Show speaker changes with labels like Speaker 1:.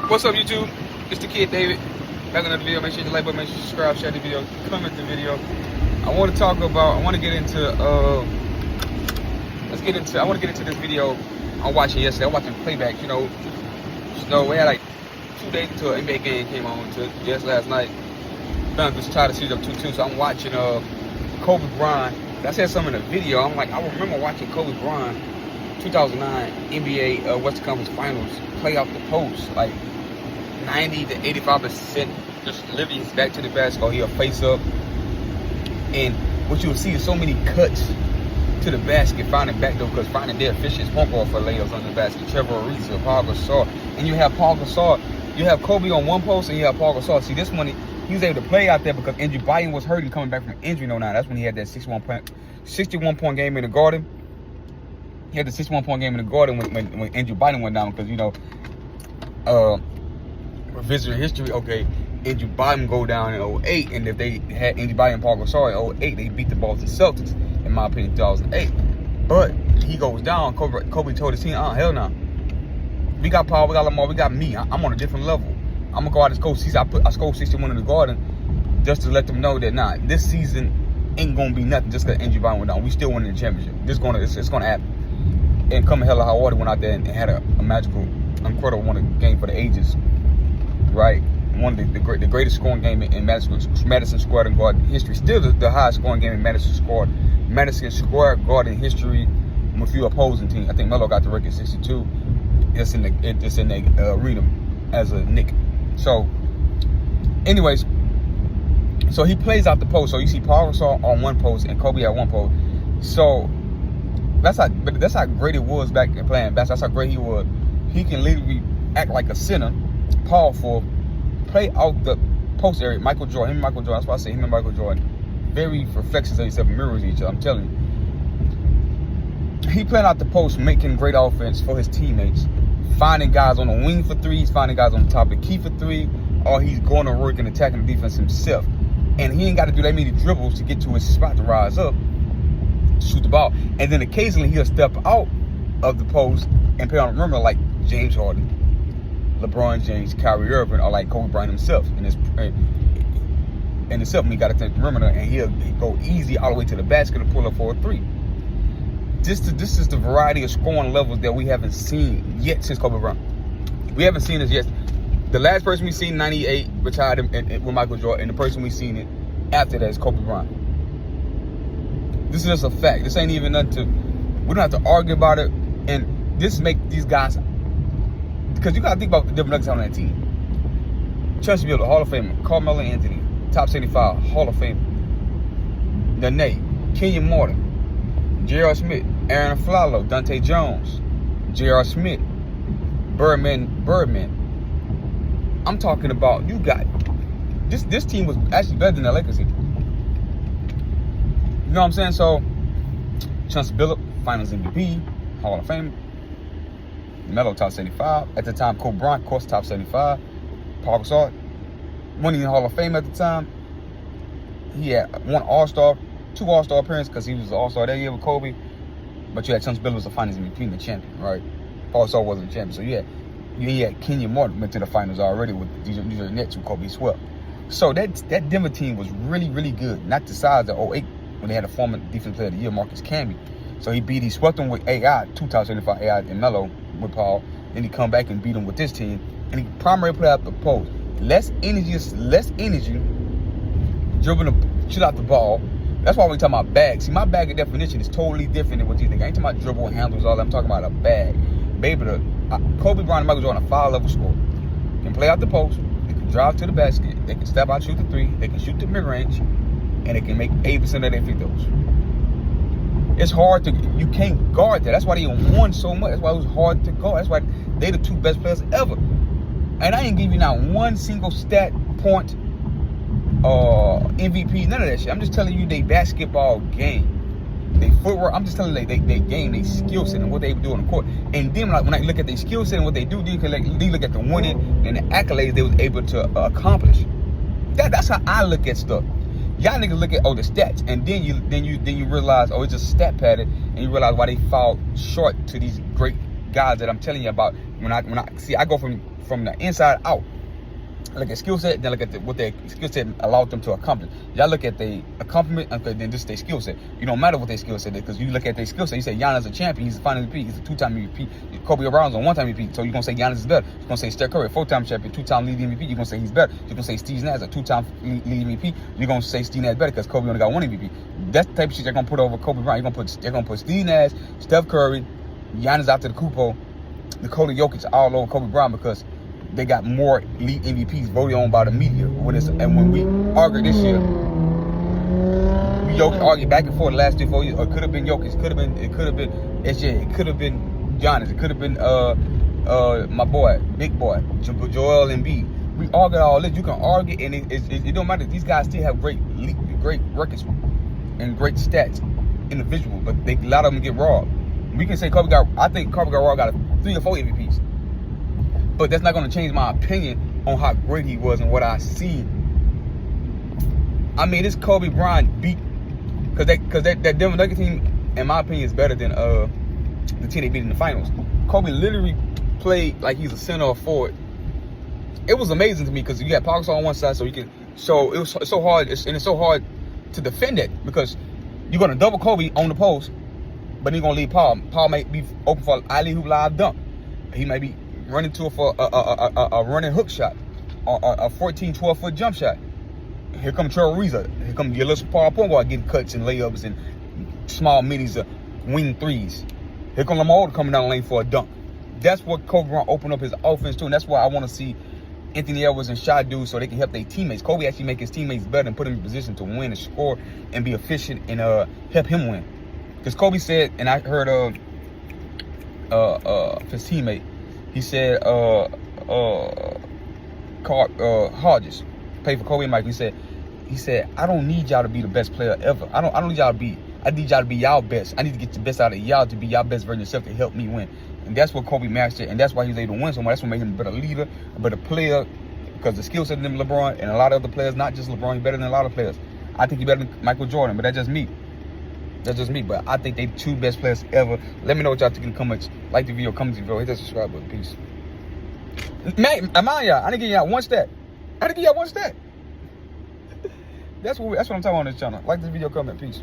Speaker 1: What's up, YouTube? It's the kid David. Back on another video. Make sure you like button, make sure you subscribe, share the video, comment the video. I want to get into this video I'm watching yesterday. I'm watching playback. We had like 2 days until an NBA game came on to just last night. Just tied the series up 2-2. So I'm watching Kobe Bryant. I said something in the video. I'm like, I remember watching Kobe Bryant 2009 NBA Western Conference Finals play off the post, like 90 to 85%, just lifting his back to the basketball. He'll face up, and what you'll see is so many cuts to the basket, finding back door, because finding their efficient point guard for layups on the basket. Trevor Ariza, Paul Gasol, and you have Paul Gasol. You have Kobe on one post, and you have Paul Gasol. See, this one, he was able to play out there because Andrew Bynum was hurt and coming back from injury in 09. That's when he had that 61-point game in the Garden. He had the 61-point game in the Garden when Andrew Bynum went down, because, revisiting history, okay, Andrew Bynum go down in 08, and if they had Andrew Bynum and Paul Gasol in 08, they beat the Boston Celtics, in my opinion, 2008. But he goes down. Kobe told his team, hell no. We got Paul, we got Lamar, we got me. I'm on a different level. I'm gonna go out and score. I scored 61 in the Garden just to let them know that this season ain't gonna be nothing just because Andrew Bynum went down. We still winning the championship. It's gonna happen. And come hell or high water, went out there and had a magical, incredible game for the ages. Right, one of the greatest scoring game in Madison Square Garden history. Still the highest scoring game in Madison Square Garden history, with a few opposing teams. I think Melo got the record 62. It's in the arena as a Knick. So, anyways, so he plays out the post. So you see Paul Gasol on one post and Kobe at one post. So that's how great it was back in playing basketball. That's how great he was. He can literally act like a center. Powerful, play out the post area. Michael Jordan, that's why I say him and Michael Jordan, very reflections of each other, mirrors each other. I'm telling you, he playing out the post, making great offense for his teammates, finding guys on the wing for threes, finding guys on the top of the key for three, or he's going to work and attacking the defense himself. And he ain't got to do that many dribbles to get to his spot to rise up, shoot the ball, and then occasionally he'll step out of the post and play on the perimeter like James Harden, LeBron James, Kyrie Irving, or like Kobe Bryant himself when he got to take the perimeter, and he'll go easy all the way to the basket to pull up for a three. This is the variety of scoring levels that we haven't seen yet since Kobe Bryant. We haven't seen this yet. The last person we seen 98 retired with Michael Jordan, and the person we seen it after that is Kobe Bryant. This is just a fact. This ain't even nothing we don't have to argue about it, and this make these guys. Because you got to think about the different nuggets on that team. Chauncey Billups, Hall of Famer. Carmelo Anthony, top 75, Hall of Famer. Nene, Kenyon Martin, J.R. Smith, Aaron Aflalo, Dante Jones, J.R. Smith, Birdman. I'm talking about, you got, this team was actually better than the Lakers team. You know what I'm saying? So, Chauncey Billups, Finals MVP, Hall of Famer. Melo top 75. At the time, Kobe Bryant, of course, top 75. Paul Gasol, winning the Hall of Fame at the time. He had one All-Star, 2 All-Star appearances because he was an All-Star that year with Kobe. But you had Chauncey Billups was the Finals MVP and the champion, right? Paul Gasol wasn't the champion. So you had Kenyon Martin went to the Finals already with these are the Nets who Kobe swept. So that Denver team was really, really good. Not the size of 08 when they had a former defensive player of the year, Marcus Camby. So he swept them with AI, 2 top 75 AI and Melo with Paul. Then he come back and beat him with this team. And he primarily play out the post. Less energy, dribbling the shit out the ball. That's why we talking about bags. See, my bag of definition is totally different than what you think. I ain't talking about dribble and handles, all that. I'm talking about a bag. Baby, Kobe Bryant and Michael Jordan, a 5-level scorer. Can play out the post. They can drive to the basket. They can step out, shoot the three. They can shoot the mid-range. And they can make 80% of their free throws. It's hard you can't guard that. That's why they won so much. That's why it was hard to guard. That's why they the 2 best players ever. And I ain't give you not one single stat, point, MVP, none of that shit. I'm just telling you they basketball game. They footwork. I'm just telling you they game, they skill set and what they do on the court. And then when I look at their skill set and what they do, you look at the winning and the accolades they was able to accomplish. That's how I look at stuff. Y'all niggas look at the stats, and then you realize it's just stat pattern, and you realize why they fall short to these great guys that I'm telling you about. When I see, I go from the inside out. I look at skill set, then look at what their skill set allowed them to accomplish. Y'all look at the accomplishment, okay, then just their skill set. You don't matter what their skill set is, because you look at their skill set. You say Giannis is a champion, he's a final MVP, he's a 2-time MVP. Kobe Bryant's a 1-time MVP, so you're gonna say Giannis is better. You're gonna say Steph Curry, 4-time champion, 2-time league MVP. You're gonna say he's better. You're gonna say Steve Nash, a 2-time league MVP. You're gonna say Steve Nash better because Kobe only got 1 MVP. That's the type of shit they're gonna put over Kobe Bryant. They're gonna put Steve Nash, Steph Curry, Giannis after the Kupo, Nikola Jokic all over Kobe Bryant because they got more elite MVPs voted on by the media. When we argued this year, we argued back and forth the last 3-4 years. It could have been Jokic, it could have been SJ, it could have been Giannis, it could have been my boy, big boy, Joel Embiid. We argued all this. You can argue, and it don't matter. These guys still have great records and great stats, individual, but a lot of them get robbed. We can say I think Kobe got robbed out of 3 or 4 MVPs. But that's not going to change my opinion on how great he was and what I see. I mean, this Kobe Bryant beat, because that Denver Nuggets team, in my opinion, is better than the team they beat in the finals. Kobe literally played like he's a center or forward. It was amazing to me because you got Paul Gasol on one side, so it's so hard, and it's so hard to defend it because you're going to double Kobe on the post, but you're going to leave Paul. Paul might be open for an alley-oop live dunk. He might be running to for a running hook shot or a 12-foot jump shot. Here come Trevor Ariza. Here come your little Paul point guard getting cuts and layups and small minis, wing threes. Here come Lamar coming down the lane for a dunk. That's what Kobe Bryant opened up his offense to, and that's why I want to see Anthony Edwards and Shai do so they can help their teammates. Kobe actually make his teammates better and put them in position to win and score and be efficient and help him win. Because Kobe said, and I heard his teammate, he said, Hodges, played for Kobe and Mike. He said, I don't need y'all to be the best player ever. I don't need y'all to be. I need y'all to be y'all best. I need to get the best out of y'all to be y'all best version of yourself to help me win. And that's what Kobe mastered, and that's why he was able to win so much. That's what made him a better leader, a better player, because the skill set of LeBron and a lot of other players, not just LeBron, he's better than a lot of players. I think he's better than Michael Jordan, but that's just me. But I think they 2 best players ever. Let me know what y'all think in the comments. Like the video, comment the video, hit that subscribe button. Peace. Man, am I y'all? I didn't give y'all 1 stat. That's what I'm talking about on this channel. Like this video, comment. Peace.